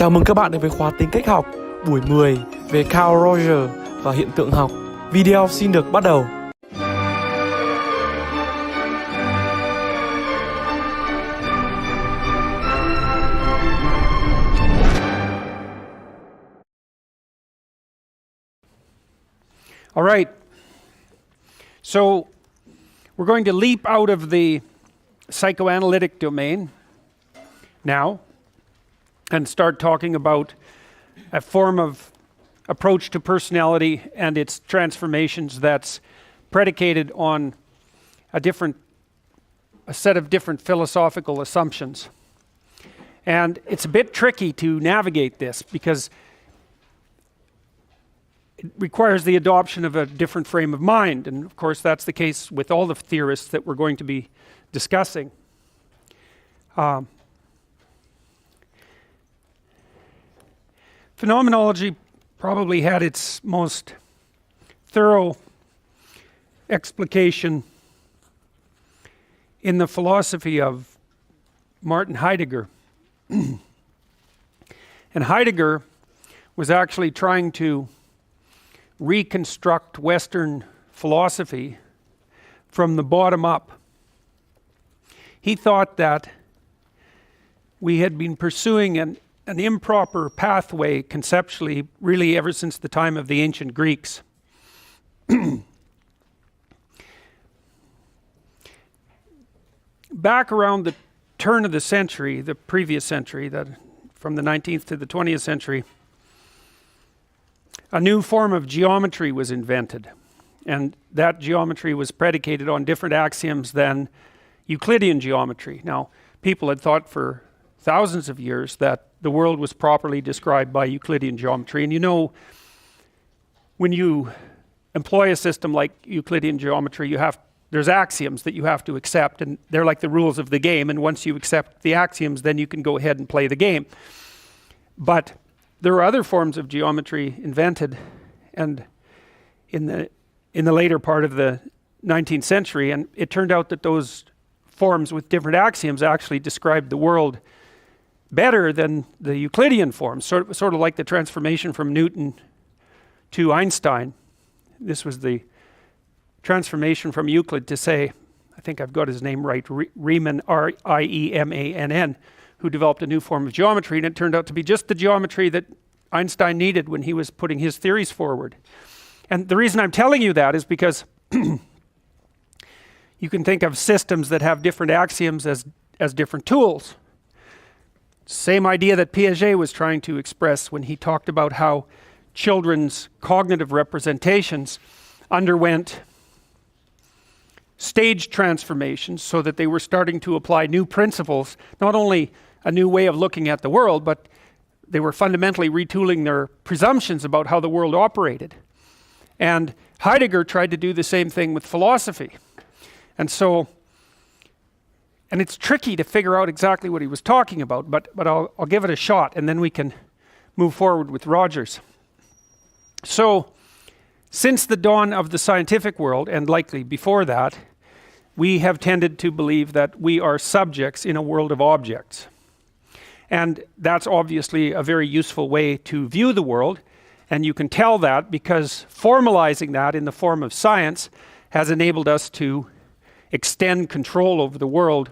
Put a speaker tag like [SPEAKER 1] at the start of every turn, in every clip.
[SPEAKER 1] Chào mừng các bạn đến với khóa tính cách học buổi 10 về Carl Rogers và hiện tượng học. Video xin được bắt đầu.
[SPEAKER 2] All right. So we're going to leap out of the psychoanalytic domain now and start talking about a form of approach to personality and its transformations that's predicated on a set of different philosophical assumptions. And it's a bit tricky to navigate this because it requires the adoption of a different frame of mind. And of course, that's the case with all the theorists that we're going to be discussing. Phenomenology probably had its most thorough explication in the philosophy of Martin Heidegger. And Heidegger was actually trying to reconstruct Western philosophy from the bottom up. He thought that we had been pursuing an improper pathway conceptually, really ever since the time of the ancient Greeks. Back around the turn of the century, the previous century, from the 19th to the 20th century, a new form of geometry was invented. And that geometry was predicated on different axioms than Euclidean geometry. Now, people had thought for thousands of years that the world was properly described by Euclidean geometry. And you know, when you employ a system like Euclidean geometry, there's axioms that you have to accept, and they're like the rules of the game. And once you accept the axioms, then you can go ahead and play the game. But there were other forms of geometry invented, and in the later part of the 19th century, and it turned out that those forms with different axioms actually described the world better than the Euclidean forms, sort of like the transformation from Newton to Einstein. This was the transformation from Euclid to, say, I think I've got his name right, Riemann, R-I-E-M-A-N-N, who developed a new form of geometry, and it turned out to be just the geometry that Einstein needed when he was putting his theories forward. And the reason I'm telling you that is because you can think of systems that have different axioms as different tools. Same idea that Piaget was trying to express when he talked about how children's cognitive representations underwent stage transformations so that they were starting to apply new principles, not only a new way of looking at the world, but they were fundamentally retooling their presumptions about how the world operated. And Heidegger tried to do the same thing with philosophy. And it's tricky to figure out exactly what he was talking about, but I'll give it a shot, and then we can move forward with Rogers. So, since the dawn of the scientific world, and likely before that, we have tended to believe that we are subjects in a world of objects. And that's obviously a very useful way to view the world, and you can tell that because formalizing that in the form of science has enabled us to extend control over the world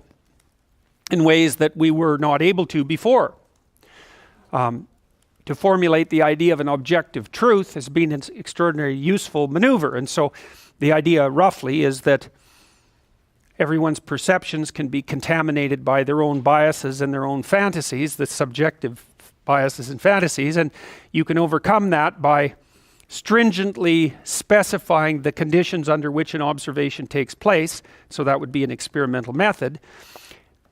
[SPEAKER 2] in ways that we were not able to before. To formulate the idea of an objective truth has been an extraordinarily useful maneuver. And so the idea roughly is that everyone's perceptions can be contaminated by their own biases and their own fantasies, the subjective biases and fantasies, and you can overcome that by stringently specifying the conditions under which an observation takes place. So that would be an experimental method.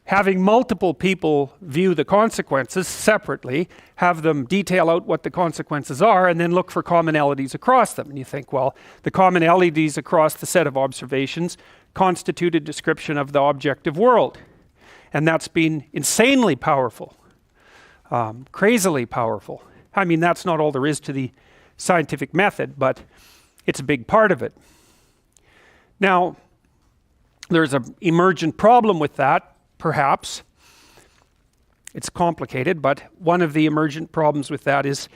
[SPEAKER 2] Having multiple people view the consequences separately, have them detail out what the consequences are, and then look for commonalities across them. And you think, well, the commonalities across the set of observations constitute a description of the objective world. And that's been insanely powerful, crazily powerful. I mean, that's not all there is to the scientific method, but it's a big part of it. Now, there's an emergent problem with that, perhaps. It's complicated, but one of the emergent problems with that is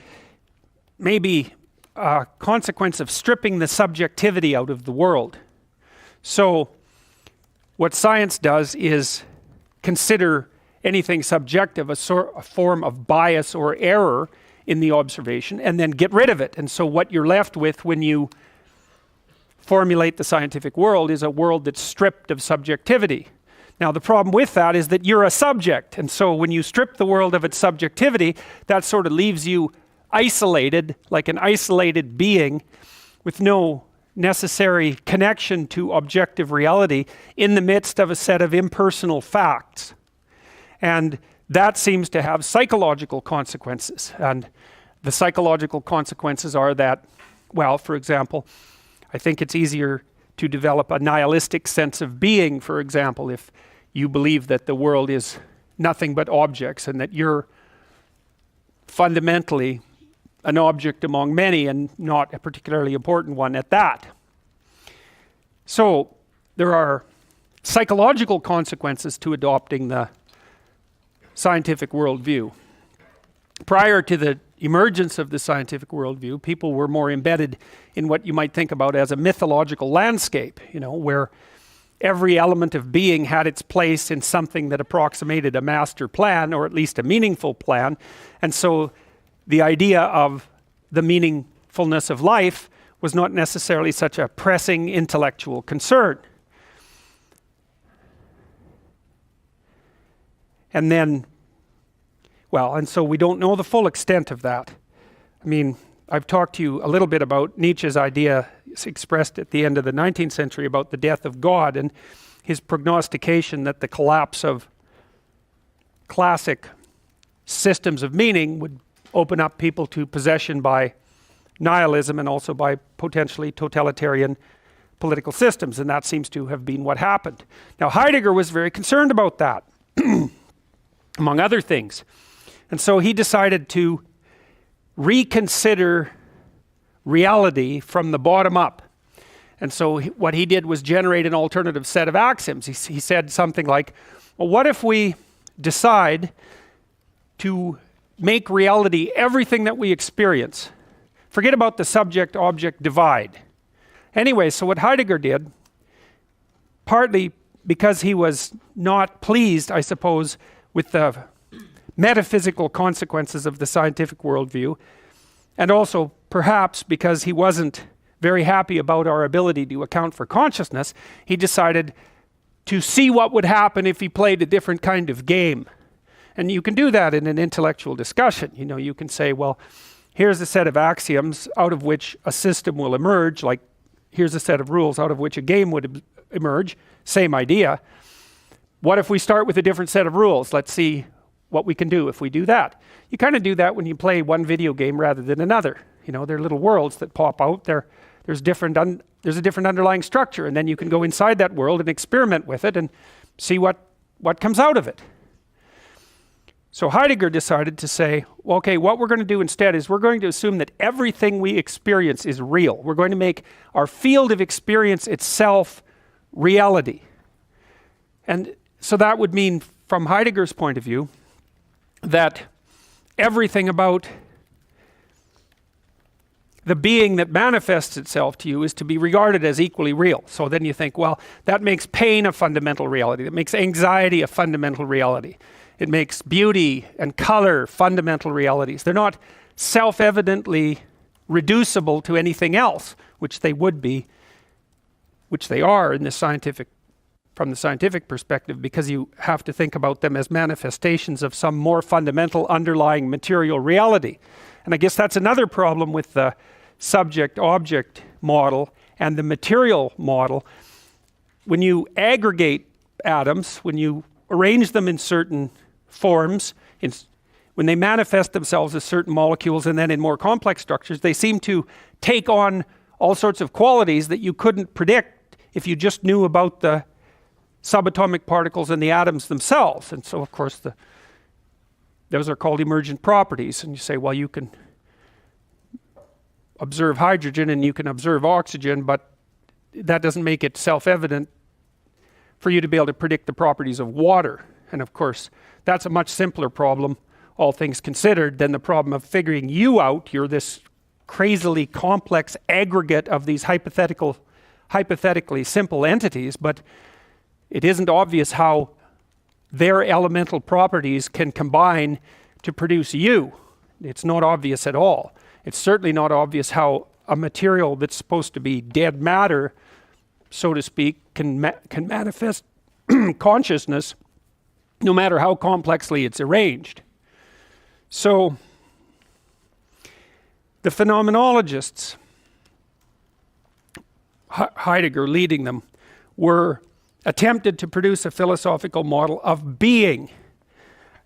[SPEAKER 2] maybe a consequence of stripping the subjectivity out of the world. So what science does is consider anything subjective a form of bias or error in the observation, and then get rid of it. And so what you're left with when you formulate the scientific world is a world that's stripped of subjectivity. Now the problem with that is that you're a subject, and so when you strip the world of its subjectivity, that sort of leaves you isolated, like an isolated being with no necessary connection to objective reality in the midst of a set of impersonal facts. And that seems to have psychological consequences. And the psychological consequences are that, well, for example, I think it's easier to develop a nihilistic sense of being, for example, if you believe that the world is nothing but objects and that you're fundamentally an object among many and not a particularly important one at that. So there are psychological consequences to adopting the scientific worldview. Prior to the emergence of the scientific worldview, people were more embedded in what you might think about as a mythological landscape, where every element of being had its place in something that approximated a master plan, or at least a meaningful plan. And so the idea of the meaningfulness of life was not necessarily such a pressing intellectual concern. And then, well, and so we don't know the full extent of that. I mean, I've talked to you a little bit about Nietzsche's idea expressed at the end of the 19th century about the death of God and his prognostication that the collapse of classic systems of meaning would open up people to possession by nihilism and also by potentially totalitarian political systems, and that seems to have been what happened. Now, Heidegger was very concerned about that, among other things. And so he decided to reconsider reality from the bottom up. And so what he did was generate an alternative set of axioms. He said something like, well, what if we decide to make reality everything that we experience? Forget about the subject-object divide. Anyway, so what Heidegger did, partly because he was not pleased, I suppose, with the metaphysical consequences of the scientific worldview, and also perhaps because he wasn't very happy about our ability to account for consciousness, he decided to see what would happen if he played a different kind of game. And you can do that in an intellectual discussion. You can say, well, here's a set of axioms out of which a system will emerge, like here's a set of rules out of which a game would emerge, same idea. What if we start with a different set of rules? Let's see what we can do if we do that. You kind of do that when you play one video game rather than another. There are little worlds that pop out. There's a different underlying structure, and then you can go inside that world and experiment with it and see what comes out of it. So Heidegger decided to say, well, okay, what we're going to do instead is we're going to assume that everything we experience is real. We're going to make our field of experience itself reality. And so that would mean, from Heidegger's point of view, that everything about the being that manifests itself to you is to be regarded as equally real. So then you think, well, that makes pain a fundamental reality. That makes anxiety a fundamental reality. It makes beauty and color fundamental realities. They're not self-evidently reducible to anything else, which they would be, which they are in the from the scientific perspective, because you have to think about them as manifestations of some more fundamental underlying material reality. And I guess that's another problem with the subject-object model and the material model. When you aggregate atoms, when you arrange them in certain forms, when they manifest themselves as certain molecules and then in more complex structures, they seem to take on all sorts of qualities that you couldn't predict if you just knew about the subatomic particles and the atoms themselves. And so, of course, those are called emergent properties. And you say, well, you can observe hydrogen and you can observe oxygen, but that doesn't make it self-evident for you to be able to predict the properties of water. And of course, that's a much simpler problem, all things considered, than the problem of figuring you out. You're this crazily complex aggregate of these hypothetically simple entities, but it isn't obvious how their elemental properties can combine to produce you. It's not obvious at all. It's certainly not obvious how a material that's supposed to be dead matter, so to speak, can manifest consciousness, no matter how complexly it's arranged. So, the phenomenologists, Heidegger leading them, were attempted to produce a philosophical model of being.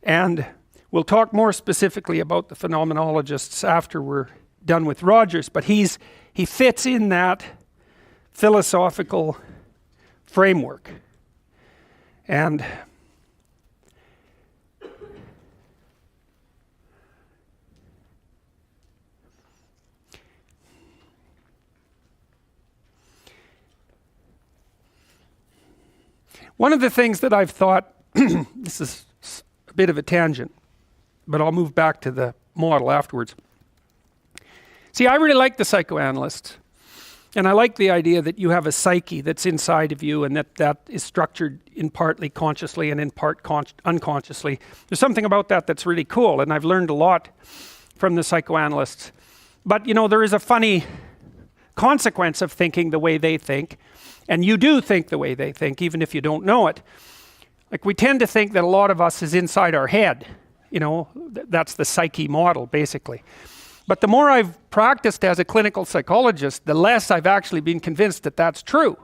[SPEAKER 2] And we'll talk more specifically about the phenomenologists after we're done with Rogers, but he fits in that philosophical framework. And one of the things that I've thought, this is a bit of a tangent, but I'll move back to the model afterwards. See, I really like the psychoanalysts, and I like the idea that you have a psyche that's inside of you and that is structured in partly consciously and in part unconsciously. There's something about that that's really cool, and I've learned a lot from the psychoanalysts. But, you know, there is a funny consequence of thinking the way they think, and you do think the way they think, even if you don't know it. Like, we tend to think that a lot of us is inside our head. You know, that's the psyche model, basically. But the more I've practiced as a clinical psychologist, the less I've actually been convinced that that's true.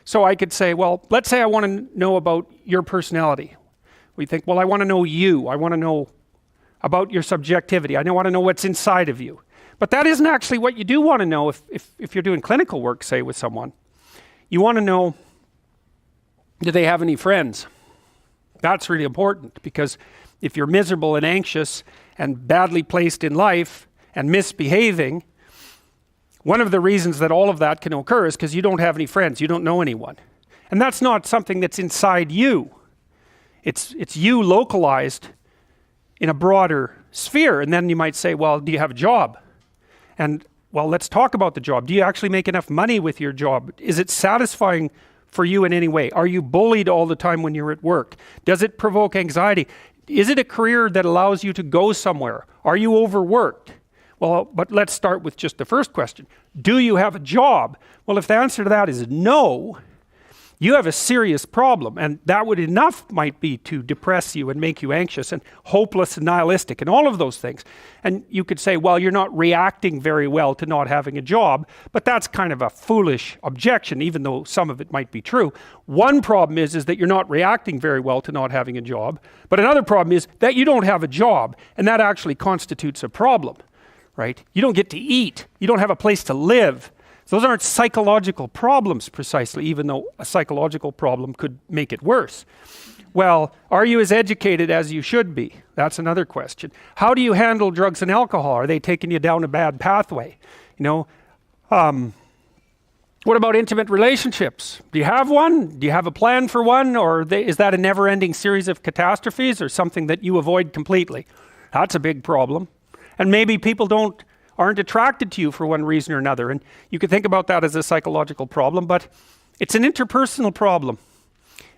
[SPEAKER 2] So I could say, well, let's say I want to know about your personality. We think, well, I want to know you. I want to know about your subjectivity. I want to know what's inside of you. But that isn't actually what you do want to know if you're doing clinical work, say, with someone. You want to know, do they have any friends? That's really important, because if you're miserable and anxious and badly placed in life and misbehaving, one of the reasons that all of that can occur is because you don't have any friends, you don't know anyone. And that's not something that's inside you. It's you localized in a broader sphere. And then you might say, well, do you have a job? And, well, let's talk about the job. Do you actually make enough money with your job? Is it satisfying for you in any way? Are you bullied all the time when you're at work? Does it provoke anxiety? Is it a career that allows you to go somewhere? Are you overworked? Well, but let's start with just the first question. Do you have a job? Well, if the answer to that is no, you have a serious problem, and that would enough might be to depress you and make you anxious and hopeless and nihilistic and all of those things. And you could say, well, you're not reacting very well to not having a job, but that's kind of a foolish objection, even though some of it might be true. One problem is that you're not reacting very well to not having a job, but another problem is that you don't have a job, and that actually constitutes a problem, right? You don't get to eat, you don't have a place to live. Those aren't psychological problems precisely, even though a psychological problem could make it worse. Well, are you as educated as you should be? That's another question. How do you handle drugs and alcohol? Are they taking you down a bad pathway? You know, what about intimate relationships? Do you have one? Do you have a plan for one? Or is that a never-ending series of catastrophes or something that you avoid completely? That's a big problem. And maybe people aren't attracted to you for one reason or another. And you could think about that as a psychological problem, but it's an interpersonal problem.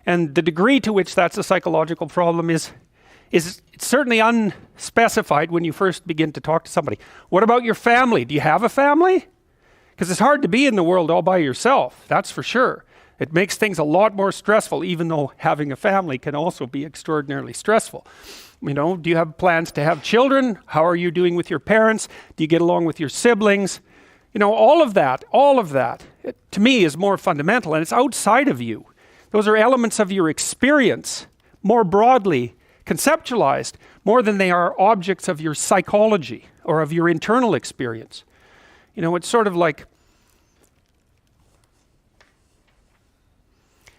[SPEAKER 2] And the degree to which that's a psychological problem is certainly unspecified when you first begin to talk to somebody. What about your family? Do you have a family? Because it's hard to be in the world all by yourself, that's for sure. It makes things a lot more stressful, even though having a family can also be extraordinarily stressful. You know, do you have plans to have children? How are you doing with your parents? Do you get along with your siblings? You know, all of that, to me is more fundamental, and it's outside of you. Those are elements of your experience, more broadly conceptualized, more than they are objects of your psychology or of your internal experience. You know, it's sort of like,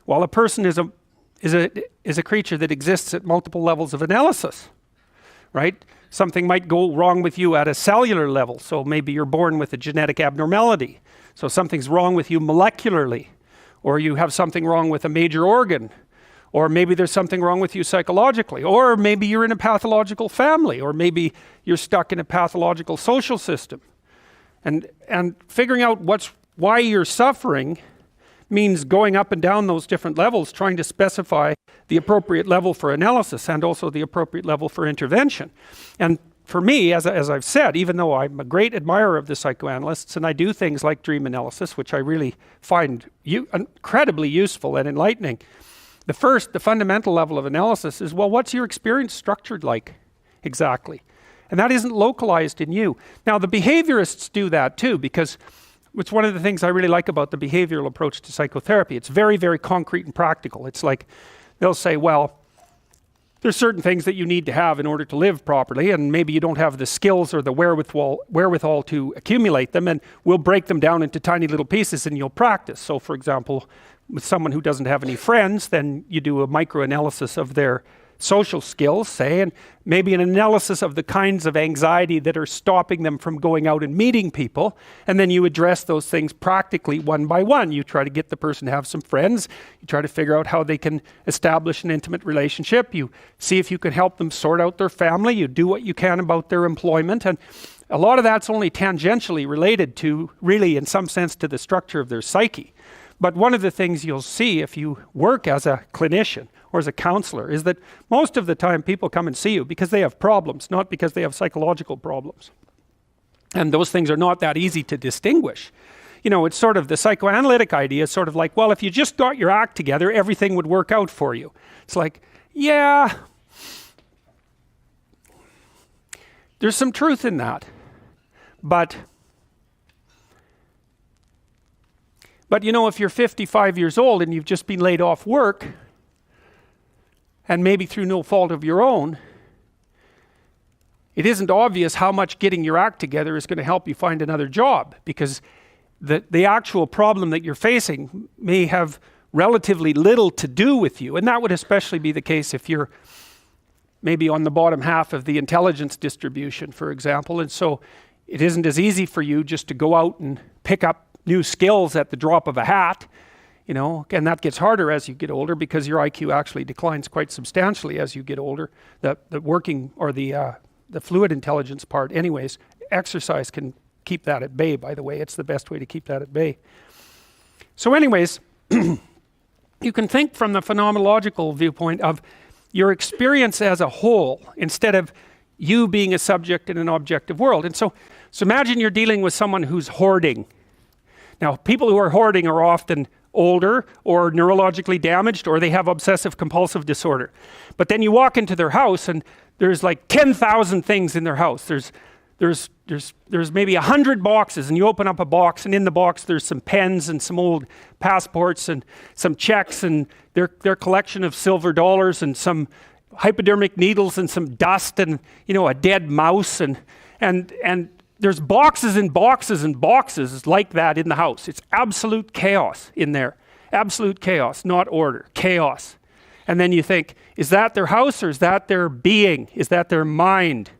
[SPEAKER 2] well, a person is a creature that exists at multiple levels of analysis, right? Something might go wrong with you at a cellular level. So maybe you're born with a genetic abnormality. So something's wrong with you molecularly, or you have something wrong with a major organ, Or maybe there's something wrong with you psychologically. Or maybe you're in a pathological family. Or maybe you're stuck in a pathological social system. And figuring out why you're suffering means going up and down those different levels, trying to specify the appropriate level for analysis and also the appropriate level for intervention. And for me, as I've said, even though I'm a great admirer of the psychoanalysts, and I do things like dream analysis, which I really find incredibly useful and enlightening, the fundamental level of analysis is, well, what's your experience structured like exactly? And that isn't localized in you. Now, the behaviorists do that too, because it's one of the things I really like about the behavioral approach to psychotherapy. It's very, very concrete and practical. It's like they'll say, well, there's certain things that you need to have in order to live properly, and maybe you don't have the skills or the wherewithal to accumulate them, and we'll break them down into tiny little pieces and you'll practice. So for example, with someone who doesn't have any friends, then you do a microanalysis of their social skills, say, and maybe an analysis of the kinds of anxiety that are stopping them from going out and meeting people, and then you address those things practically one by one. You try to get the person to have some friends, you try to figure out how they can establish an intimate relationship, you see if you can help them sort out their family, you do what you can about their employment, and a lot of that's only tangentially related to, really in some sense, to the structure of their psyche. But one of the things you'll see if you work as a clinician or as a counselor is that most of the time people come and see you because they have problems, not because they have psychological problems. And those things are not that easy to distinguish. You know, it's sort of the psychoanalytic idea is sort of like, well, if you just got your act together, everything would work out for you. It's like, yeah, there's some truth in that. But you know, if you're 55 years old and you've just been laid off work, and maybe through no fault of your own, it isn't obvious how much getting your act together is going to help you find another job, because the actual problem that you're facing may have relatively little to do with you. And that would especially be the case if you're maybe on the bottom half of the intelligence distribution, for example. And so it isn't as easy for you just to go out and pick up new skills at the drop of a hat, you know, and that gets harder as you get older because your IQ actually declines quite substantially as you get older. The working or the fluid intelligence part, anyways, exercise can keep that at bay, by the way. It's the best way to keep that at bay. So anyways, you can think from the phenomenological viewpoint of your experience as a whole instead of you being a subject in an objective world. And so imagine you're dealing with someone who's hoarding. Now, people who are hoarding are often older or neurologically damaged, or they have obsessive compulsive disorder. But then you walk into their house and there's like 10,000 things in their house. There's maybe 100 boxes, and you open up a box, and in the box there's some pens and some old passports and some checks and their collection of silver dollars and some hypodermic needles and some dust and, you know, a dead mouse and there's boxes and boxes and boxes like that in the house. It's absolute chaos in there. Absolute chaos, not order, chaos. And then you think, is that their house or is that their being? Is that their mind?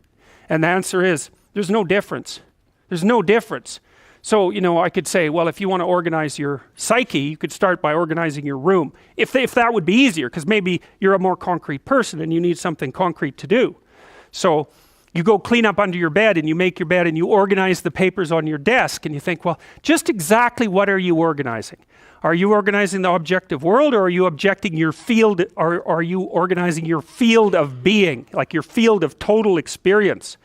[SPEAKER 2] And the answer is, there's no difference. There's no difference. So, you know, I could say, well, if you want to organize your psyche, you could start by organizing your room. If that would be easier, because maybe you're a more concrete person and you need something concrete to do. So you go clean up under your bed and you make your bed and you organize the papers on your desk and you think, well, just exactly what are you organizing? Are you organizing the objective world, or are you objecting your field, or are you organizing your field of being, like your field of total experience?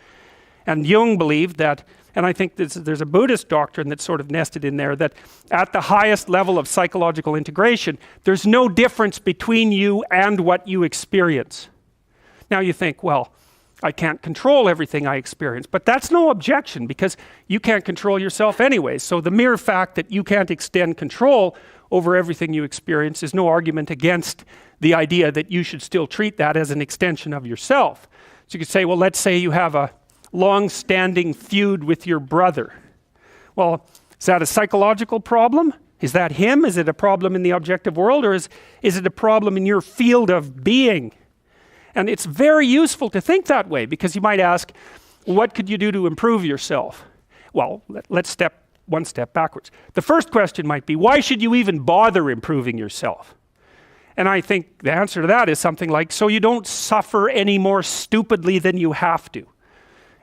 [SPEAKER 2] And Jung believed that, and I think there's a Buddhist doctrine that's sort of nested in there, that at the highest level of psychological integration, there's no difference between you and what you experience. Now you think, well, I can't control everything I experience, but that's no objection because you can't control yourself anyway. So the mere fact that you can't extend control over everything you experience is no argument against the idea that you should still treat that as an extension of yourself. So you could say, well, let's say you have a long-standing feud with your brother. Well, is that a psychological problem? Is that him? Is it a problem in the objective world, or is it a problem in your field of being? And it's very useful to think that way, because you might ask, what could you do to improve yourself? Well, let's step one step backwards. The first question might be, why should you even bother improving yourself? And I think the answer to that is something like, so you don't suffer any more stupidly than you have to.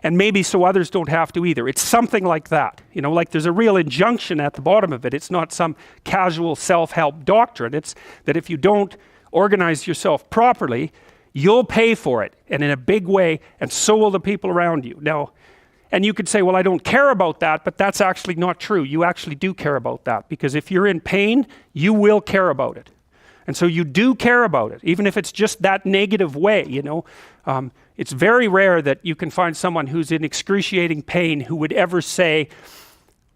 [SPEAKER 2] And maybe so others don't have to either. It's something like that. You know, like there's a real injunction at the bottom of it. It's not some casual self-help doctrine. It's that if you don't organize yourself properly, you'll pay for it, and in a big way, and so will the people around you. Now, and you could say, well, I don't care about that, but that's actually not true. You actually do care about that, because if you're in pain, you will care about it. And so you do care about it, even if it's just that negative way, you know. It's very rare that you can find someone who's in excruciating pain who would ever say,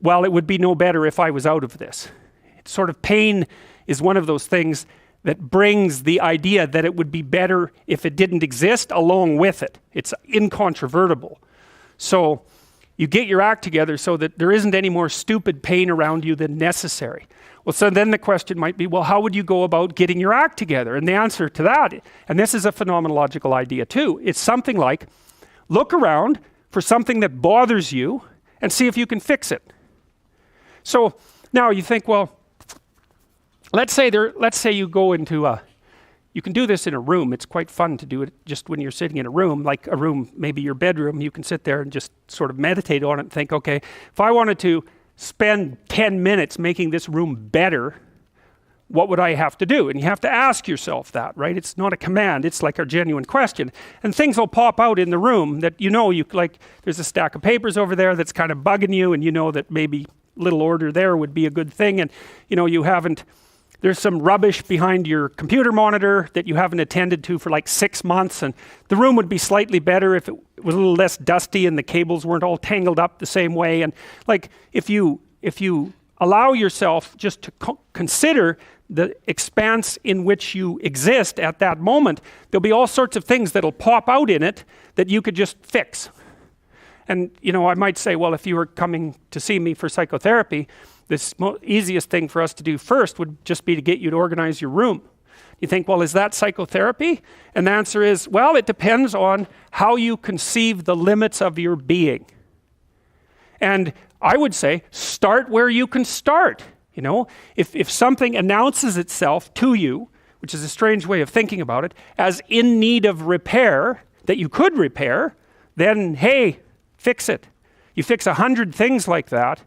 [SPEAKER 2] well, it would be no better if I was out of this. It's sort of pain is one of those things that brings the idea that it would be better if it didn't exist along with it. It's incontrovertible. So you get your act together so that there isn't any more stupid pain around you than necessary. Well, so then the question might be, well, how would you go about getting your act together? And the answer to that, and this is a phenomenological idea too, it's something like, look around for something that bothers you and see if you can fix it. So now you think, well, let's say you go into you can do this in a room. It's quite fun to do it just when you're sitting in a room, like a room, maybe your bedroom. You can sit there and just sort of meditate on it and think, okay, if I wanted to spend 10 minutes making this room better, what would I have to do? And you have to ask yourself that, right? It's not a command, it's like a genuine question. And things will pop out in the room that you know, like there's a stack of papers over there that's kind of bugging you, and you know that maybe little order there would be a good thing, and you know, there's some rubbish behind your computer monitor that you haven't attended to for like 6 months, and the room would be slightly better if it was a little less dusty and the cables weren't all tangled up the same way. And like if you allow yourself just to consider the expanse in which you exist at that moment, there'll be all sorts of things that'll pop out in it that you could just fix. And you know, I might say, well, if you were coming to see me for psychotherapy, the easiest thing for us to do first would just be to get you to organize your room. You think, well, is that psychotherapy? And the answer is, well, it depends on how you conceive the limits of your being. And I would say, start where you can start. You know, if something announces itself to you, which is a strange way of thinking about it, as in need of repair, that you could repair, then hey, fix it. You fix 100 things like that,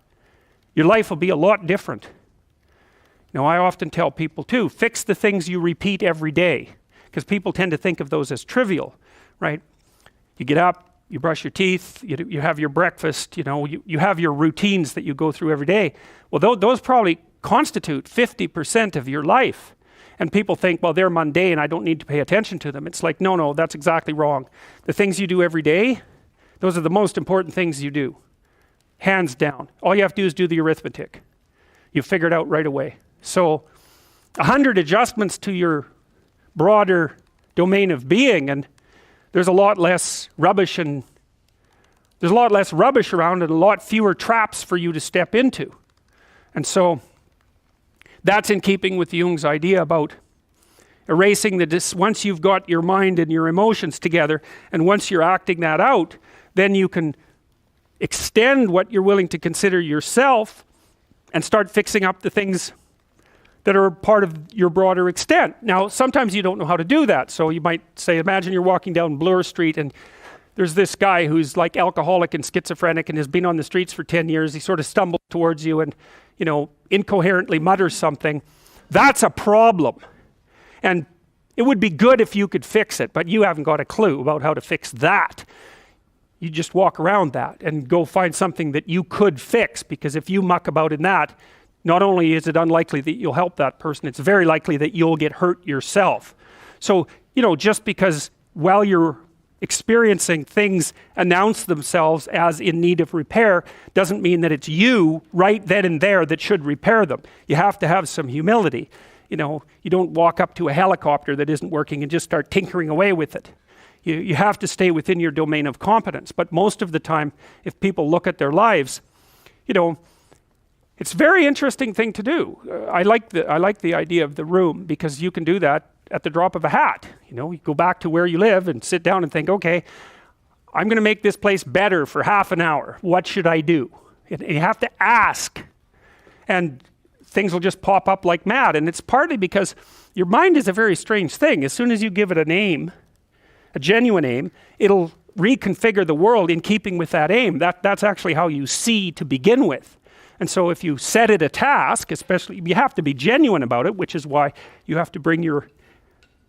[SPEAKER 2] your life will be a lot different. Now, I often tell people too, fix the things you repeat every day, because people tend to think of those as trivial, right? You get up, you brush your teeth, you have your breakfast, you know, you have your routines that you go through every day. Well, those probably constitute 50% of your life. And people think, well, they're mundane, I don't need to pay attention to them. It's like, no, that's exactly wrong. The things you do every day, those are the most important things you do. Hands down. All you have to do is do the arithmetic. You figure it out right away. So 100 adjustments to your broader domain of being, and there's a lot less rubbish around, and a lot fewer traps for you to step into. And so that's in keeping with Jung's idea about erasing once you've got your mind and your emotions together, and once you're acting that out, then you can extend what you're willing to consider yourself and start fixing up the things that are part of your broader extent. Now, sometimes you don't know how to do that. So you might say, imagine you're walking down Bloor Street and there's this guy who's like alcoholic and schizophrenic and has been on the streets for 10 years. He sort of stumbles towards you and, you know, incoherently mutters something. That's a problem. And it would be good if you could fix it, but you haven't got a clue about how to fix that. You just walk around that and go find something that you could fix, because if you muck about in that, not only is it unlikely that you'll help that person, it's very likely that you'll get hurt yourself. So, you know, just because while you're experiencing things announce themselves as in need of repair doesn't mean that it's you right then and there that should repair them. You have to have some humility. You know, you don't walk up to a helicopter that isn't working and just start tinkering away with it. You have to stay within your domain of competence. But most of the time, if people look at their lives, you know, it's a very interesting thing to do. I like the idea of the room, because you can do that at the drop of a hat. You know, you go back to where you live and sit down and think, okay, I'm going to make this place better for half an hour. What should I do? And you have to ask. And things will just pop up like mad. And it's partly because your mind is a very strange thing. As soon as you give it an aim, a genuine aim, it'll reconfigure the world in keeping with that aim. That's actually how you see to begin with. And so if you set it a task, especially, you have to be genuine about it, which is why you have to bring your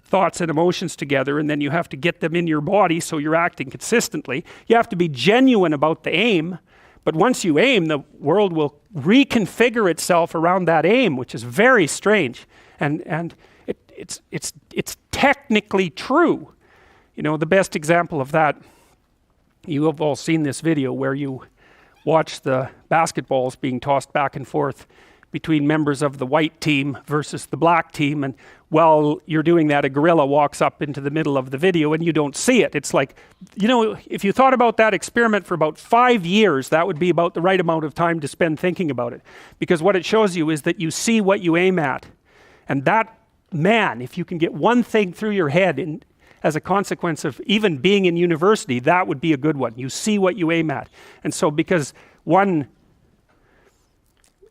[SPEAKER 2] thoughts and emotions together, and then you have to get them in your body so you're acting consistently. You have to be genuine about the aim, but once you aim, the world will reconfigure itself around that aim, which is very strange. And it's technically true. You know, the best example of that, you have all seen this video where you watch the basketballs being tossed back and forth between members of the white team versus the black team, and while you're doing that, a gorilla walks up into the middle of the video and you don't see it. It's like, you know, if you thought about that experiment for about 5 years, that would be about the right amount of time to spend thinking about it. Because what it shows you is that you see what you aim at. And that, man, if you can get one thing through your head as a consequence of even being in university, that would be a good one. You see what you aim at. And so because one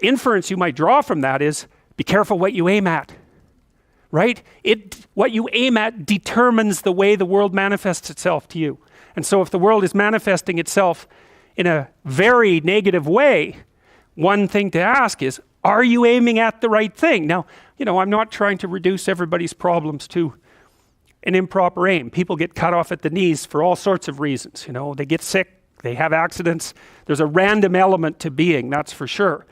[SPEAKER 2] inference you might draw from that is, be careful what you aim at, right? What you aim at determines the way the world manifests itself to you. And so if the world is manifesting itself in a very negative way, one thing to ask is, are you aiming at the right thing? Now, you know, I'm not trying to reduce everybody's problems to an improper aim. People get cut off at the knees for all sorts of reasons. You know, they get sick, they have accidents. There's a random element to being, that's for sure.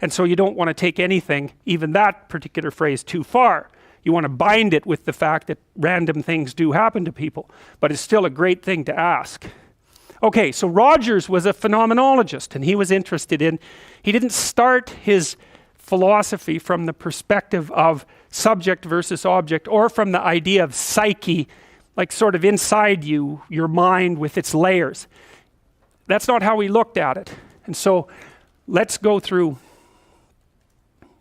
[SPEAKER 2] And so you don't want to take anything, even that particular phrase, too far. You want to bind it with the fact that random things do happen to people, but it's still a great thing to ask. Okay, so Rogers was a phenomenologist, and he was interested in, he didn't start his philosophy from the perspective of subject versus object, or from the idea of psyche, like sort of inside you, your mind with its layers. That's not how he looked at it. And so let's go through,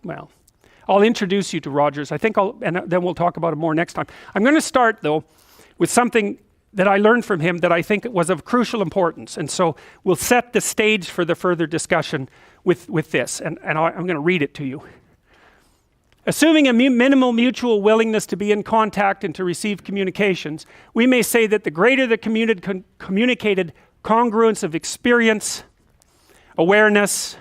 [SPEAKER 2] well, I'll introduce you to Rogers. I think and then we'll talk about it more next time. I'm going to start, though, with something that I learned from him that I think was of crucial importance. And so we'll set the stage for the further discussion with this. And I'm going to read it to you. Assuming a minimal mutual willingness to be in contact and to receive communications, we may say that the greater the communicated congruence of experience, awareness,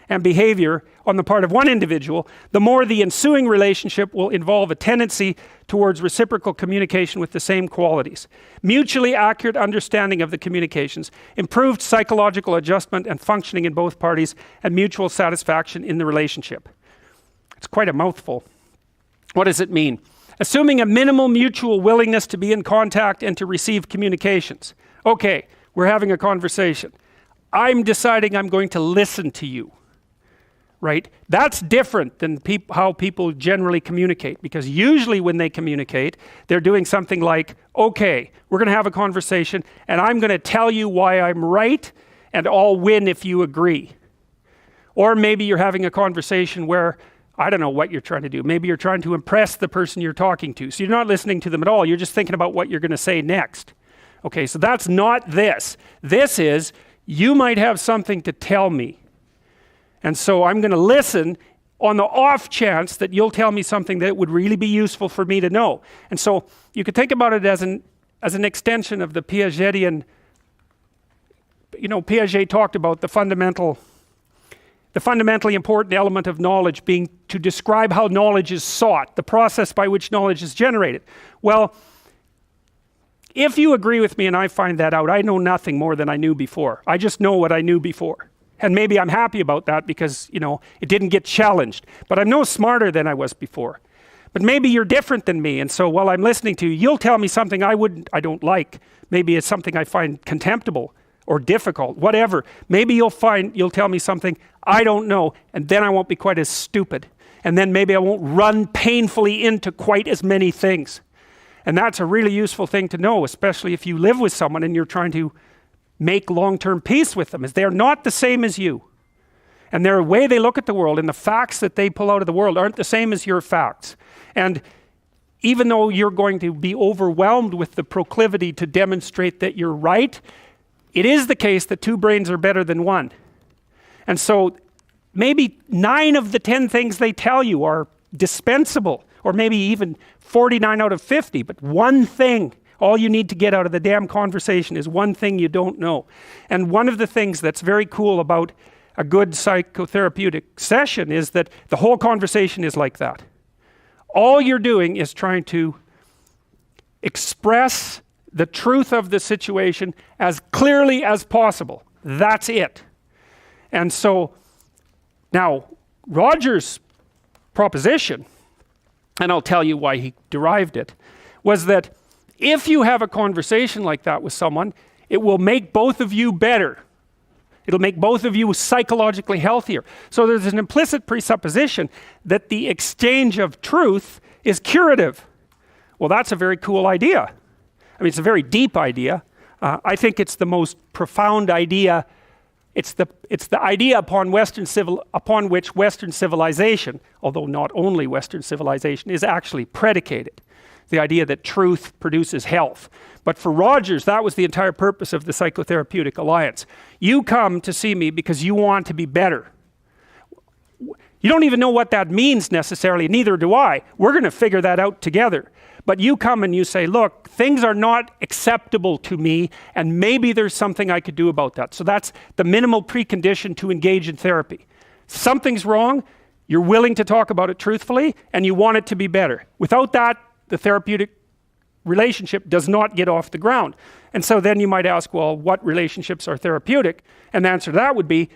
[SPEAKER 2] and behavior on the part of one individual, the more the ensuing relationship will involve a tendency towards reciprocal communication with the same qualities, mutually accurate understanding of the communications, improved psychological adjustment and functioning in both parties, and mutual satisfaction in the relationship. It's quite a mouthful. What does it mean? Assuming a minimal mutual willingness to be in contact and to receive communications. Okay, we're having a conversation. I'm deciding I'm going to listen to you, right? That's different than how people generally communicate, because usually when they communicate, they're doing something like, okay, we're going to have a conversation and I'm going to tell you why I'm right and I'll win if you agree. Or maybe you're having a conversation where, I don't know what you're trying to do. Maybe you're trying to impress the person you're talking to. So you're not listening to them at all. You're just thinking about what you're going to say next. Okay, so that's not this. This is, you might have something to tell me. And so I'm going to listen on the off chance that you'll tell me something that would really be useful for me to know. And so you could think about it as an extension of the Piagetian, you know, Piaget talked about the fundamentally important element of knowledge being to describe how knowledge is sought, the process by which knowledge is generated. Well, if you agree with me and I find that out, I know nothing more than I knew before. I just know what I knew before. And maybe I'm happy about that because, you know, it didn't get challenged. But I'm no smarter than I was before. But maybe you're different than me, and so while I'm listening to you, you'll tell me something I don't like. Maybe it's something I find contemptible or difficult, whatever. Maybe you'll tell me something I don't know, and then I won't be quite as stupid. And then maybe I won't run painfully into quite as many things. And that's a really useful thing to know, especially if you live with someone and you're trying to make long-term peace with them, is they're not the same as you. And their way they look at the world and the facts that they pull out of the world aren't the same as your facts. And even though you're going to be overwhelmed with the proclivity to demonstrate that you're right, it is the case that two brains are better than one. And so maybe 9 of the 10 things they tell you are dispensable, or maybe even 49 out of 50, but one thing, all you need to get out of the damn conversation is one thing you don't know. And one of the things that's very cool about a good psychotherapeutic session is that the whole conversation is like that. All you're doing is trying to express the truth of the situation as clearly as possible. That's it. And so now Roger's proposition, and I'll tell you why he derived it, was that if you have a conversation like that with someone, it will make both of you better. It'll make both of you psychologically healthier. So there's an implicit presupposition that the exchange of truth is curative. Well, that's a very cool idea. I mean, it's a very deep idea. I think it's the most profound idea. It's the idea upon which Western civilization, although not only Western civilization, is actually predicated. The idea that truth produces health. But for Rogers, that was the entire purpose of the Psychotherapeutic Alliance. You come to see me because you want to be better. You don't even know what that means necessarily, neither do I. We're going to figure that out together. But you come and you say, look, things are not acceptable to me, and maybe there's something I could do about that. So that's the minimal precondition to engage in therapy. Something's wrong, you're willing to talk about it truthfully, and you want it to be better. Without that, the therapeutic relationship does not get off the ground. And so then you might ask, well, what relationships are therapeutic? And the answer to that would be,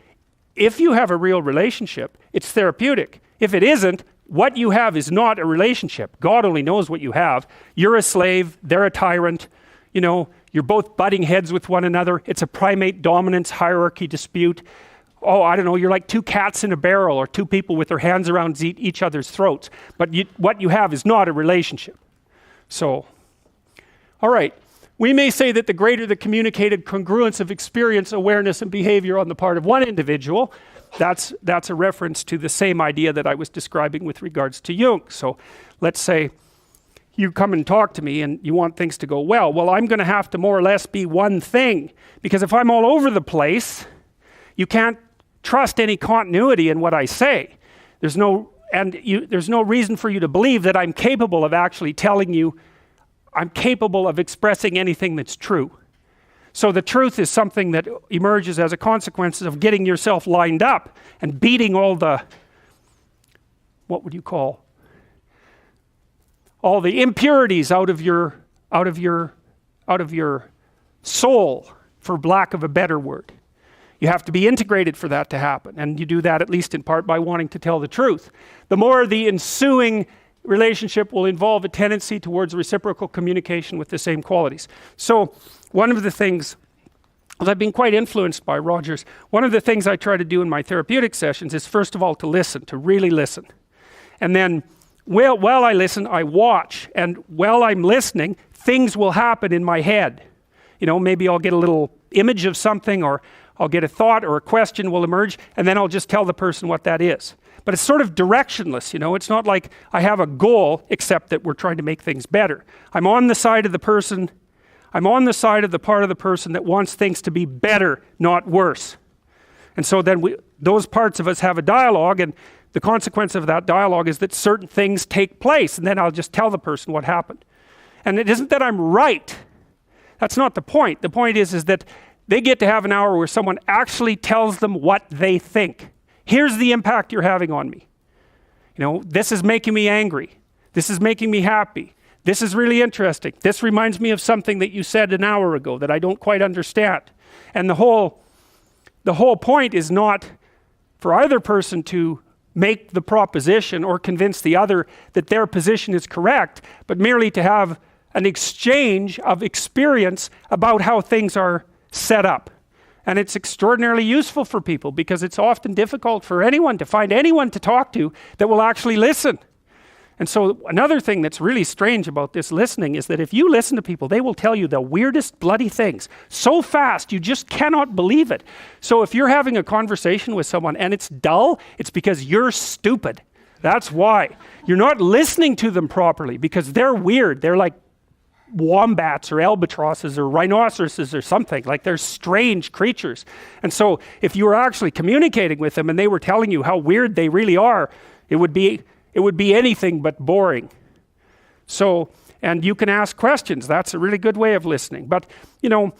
[SPEAKER 2] if you have a real relationship, it's therapeutic. If it isn't, what you have is not a relationship. God only knows what you have. You're a slave, they're a tyrant, you know, you're both butting heads with one another. It's a primate dominance hierarchy dispute. Oh, I don't know, you're like 2 cats in a barrel, or 2 people with their hands around each other's throats. But what you have is not a relationship. So, all right. We may say that the greater the communicated congruence of experience, awareness, and behavior on the part of one individual, that's a reference to the same idea that I was describing with regards to Jung. So let's say you come and talk to me and you want things to go well. Well, I'm going to have to more or less be one thing, because if I'm all over the place, you can't trust any continuity in what I say. There's no reason for you to believe that I'm capable of actually telling you, I'm capable of expressing anything that's true. So the truth is something that emerges as a consequence of getting yourself lined up and beating all the, what would you call, all the impurities out of your soul, for lack of a better word. You have to be integrated for that to happen, and you do that at least in part by wanting to tell the truth. The more the ensuing relationship will involve a tendency towards reciprocal communication with the same qualities. So one of the things, I've been quite influenced by Rogers, one of the things I try to do in my therapeutic sessions is first of all to listen, to really listen. And then while I listen, I watch, and while I'm listening, things will happen in my head. You know, maybe I'll get a little image of something, or I'll get a thought or a question will emerge, and then I'll just tell the person what that is. But it's sort of directionless, you know. It's not like I have a goal, except that we're trying to make things better. I'm on the side of the person, I'm on the side of the part of the person that wants things to be better, not worse. And so then those parts of us have a dialogue, and the consequence of that dialogue is that certain things take place, and then I'll just tell the person what happened. And it isn't that I'm right. That's not the point. The point is that they get to have an hour where someone actually tells them what they think. Here's the impact you're having on me. You know, this is making me angry. This is making me happy. This is really interesting. This reminds me of something that you said an hour ago that I don't quite understand. And the whole point is not for either person to make the proposition or convince the other that their position is correct, but merely to have an exchange of experience about how things are set up. And it's extraordinarily useful for people, because it's often difficult for anyone to find anyone to talk to that will actually listen. And so another thing that's really strange about this listening is that if you listen to people, they will tell you the weirdest bloody things so fast you just cannot believe it. So if you're having a conversation with someone and it's dull, it's because you're stupid. That's why. You're not listening to them properly because they're weird. They're like wombats or albatrosses or rhinoceroses or something. Like, they're strange creatures. And so if you were actually communicating with them and they were telling you how weird they really are, it would be anything but boring. So, and you can ask questions. That's a really good way of listening. But, you know,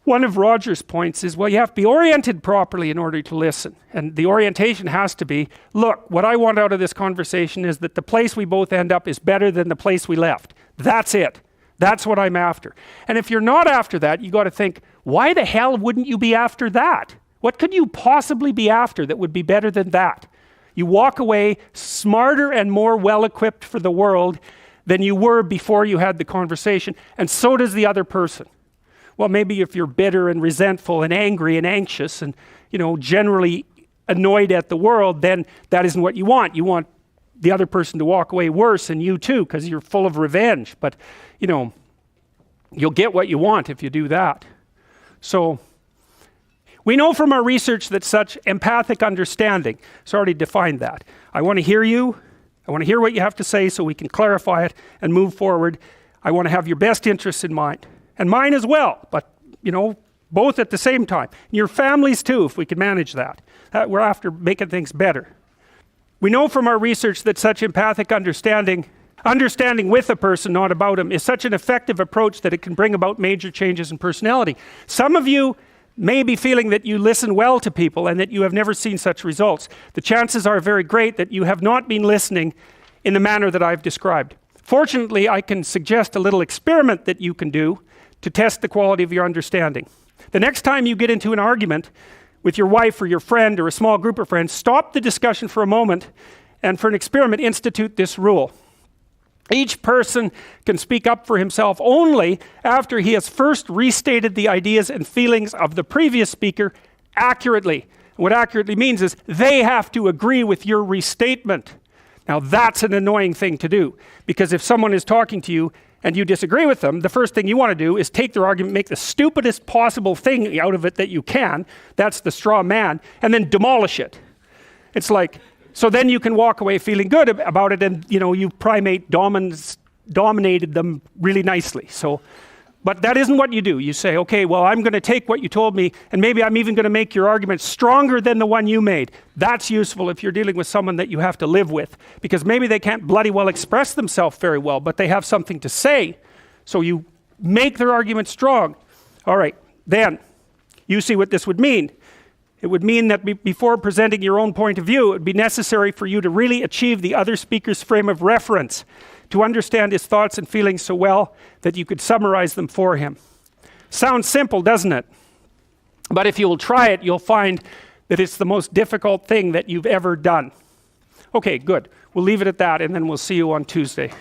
[SPEAKER 2] one of Roger's points is, well, you have to be oriented properly in order to listen. And the orientation has to be, look, what I want out of this conversation is that the place we both end up is better than the place we left. That's it. That's what I'm after. And if you're not after that, you got to think, why the hell wouldn't you be after that? What could you possibly be after that would be better than that? You walk away smarter and more well-equipped for the world than you were before you had the conversation, and so does the other person. Well, maybe if you're bitter and resentful and angry and anxious and, you know, generally annoyed at the world, then that isn't what you want. You want the other person to walk away worse, and you too, because you're full of revenge. But, you know, you'll get what you want if you do that. So we know from our research that such empathic understanding, it's already defined that. I want to hear you. I want to hear what you have to say so we can clarify it and move forward. I want to have your best interests in mind. And mine as well, but, you know, both at the same time. And your families too, if we can manage that. We're after making things better. We know from our research that such empathic understanding with a person, not about him, is such an effective approach that it can bring about major changes in personality. Some of you may be feeling that you listen well to people and that you have never seen such results. The chances are very great that you have not been listening in the manner that I've described. Fortunately, I can suggest a little experiment that you can do to test the quality of your understanding. The next time you get into an argument with your wife or your friend or a small group of friends, stop the discussion for a moment and, for an experiment, institute this rule. Each person can speak up for himself only after he has first restated the ideas and feelings of the previous speaker accurately. And what accurately means is they have to agree with your restatement. Now that's an annoying thing to do, because if someone is talking to you and you disagree with them, the first thing you want to do is take their argument, make the stupidest possible thing out of it that you can, that's the straw man, and then demolish it. It's like, so then you can walk away feeling good about it, and, you know, you dominated them really nicely. So, but that isn't what you do. You say, okay, well, I'm going to take what you told me, and maybe I'm even going to make your argument stronger than the one you made. That's useful if you're dealing with someone that you have to live with, because maybe they can't bloody well express themselves very well, but they have something to say. So you make their argument strong. All right, then you see what this would mean. It would mean that before presenting your own point of view, it would be necessary for you to really achieve the other speaker's frame of reference, to understand his thoughts and feelings so well that you could summarize them for him. Sounds simple, doesn't it? But if you'll try it, you'll find that it's the most difficult thing that you've ever done. Okay, good. We'll leave it at that, and then we'll see you on Tuesday.